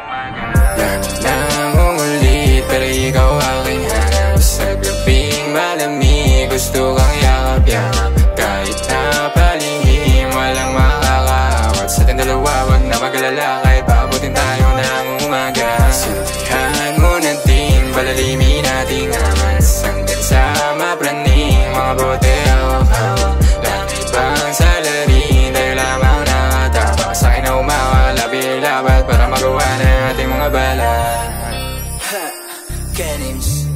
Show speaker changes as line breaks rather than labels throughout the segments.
Lagi nang umulit pero ikaw aking hanap. Sa gabing malamig gusto kang yakap-yakap. Kahit na palihim walang makakaawat. Sa ating dalawa wag na mag-alala kahit paabutin tayo ng umaga. Sintihan mo ng ting palalimin nating amas. Hanggang sa mapraning mga bote hawak-hawak. Langit bang salarin tayo lamang nakatama. Sa'kin na umawalabi-labat para magawa na ating mga bala.
Kenims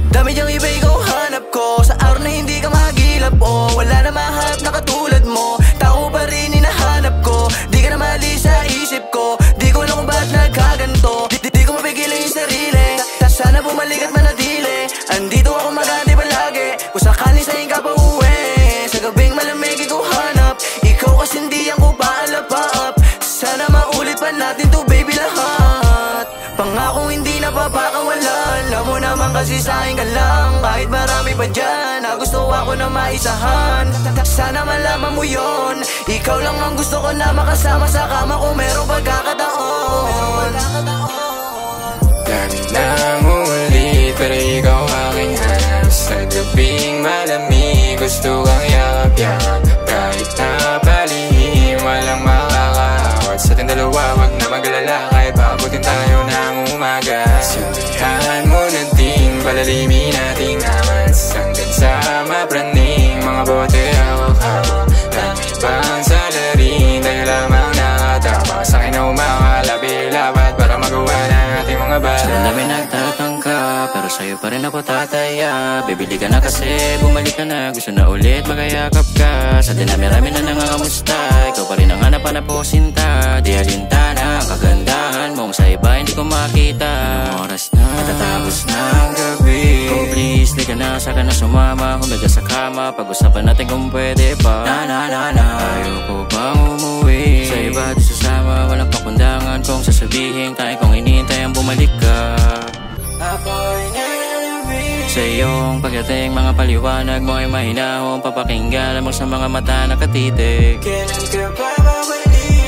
dami diyang iba ikaw hanap ko. Sa araw na hindi ka mahagilap o wala na mahanap na katulad mo. Tao pa rin hinahanap ko. Di ka na mali sa isip ko. Di ko alam kung ba't nagkaganto. Di ko mapigilan yung sarili. Sana bumalik at manatili. Andito ako magante palagi. Kung sakaling sa'yo ka pa uwi. Sa gabing malamig ikaw hanap. Ikaw kasi hindi ako paalap-paap. Sana maulit pa natin to baby lahat. Pangakong hindi napapakawalan. Alam mo naman kasi sa'kin ka lang. Kahit marami pa dyan na gusto ako na maisahan. Sana malaman mo yon. Ikaw lang ang gusto ko na makasama sa kama ko merong pagkakataon.
Lagi nang umulit pero ikaw aking hanap. Sa gabing malamig gusto kang yakap-yakap. Kahit na palihim walang makakaawat. Sa ating dalawa wag na mag-alala kahit paabutin tayo ng umaga. Sintihan mo ng ting palalimin nating amas. Hanggang sa mapraning mga bote hawak-hawak. Langit bang salarin tayo lamang nakatama. Sa'kin na umawalabi-labat para magawa na ating mga bala.
Sa dami nagtatangka pero sa'yo pa rin ako tataya. Bibili ka na kasi bumalik ka na. Gusto na ulit magayakap ka. Sa dinami-rami na nangangamusta. Ikaw pa rin ang hanapan na po sinta. Di alintana ang kagandahan mong sa iba hindi ko makita. Oras na matatapos na ang gabi. Oh please, di ka na saka na sumama. Humiga sa kama, pag-usapan natin kung pwede pa. Ayoko bang umuwi. Sa iba di sasama, walang pakundangan. Kung sasabihin tayo kung inintay ang bumalik ka. Sa iyong pagdating mga paliwanag mo ay mahinahong papakinggan lamang sa mga mata nakatitig.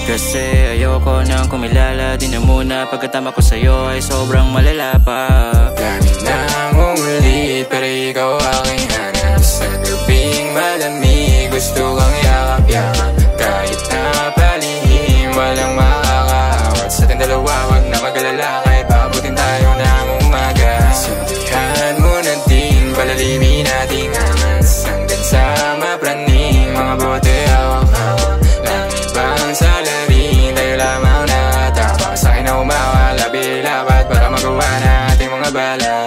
Kasi ayoko nang kumilala. Di na muna pagkatama ko sa'yo ay sobrang malala pa.
Lagi nang umulit pero ikaw aking hanap. Sa gabing malamig gusto kang yakap-yakap. Kahit na palihim walang makakaawat. Sa ating dalawa wag na mag-alala kahit paabutin tayo ng umaga. Sintihan mo ng ting palalimin nating amas. Hanggang sa mapraning mga bote hawak-hawak. Langit bang salarin tayo lamang nakatama. Sa'kin na umawalabi-labat para magawa na ating mga bala.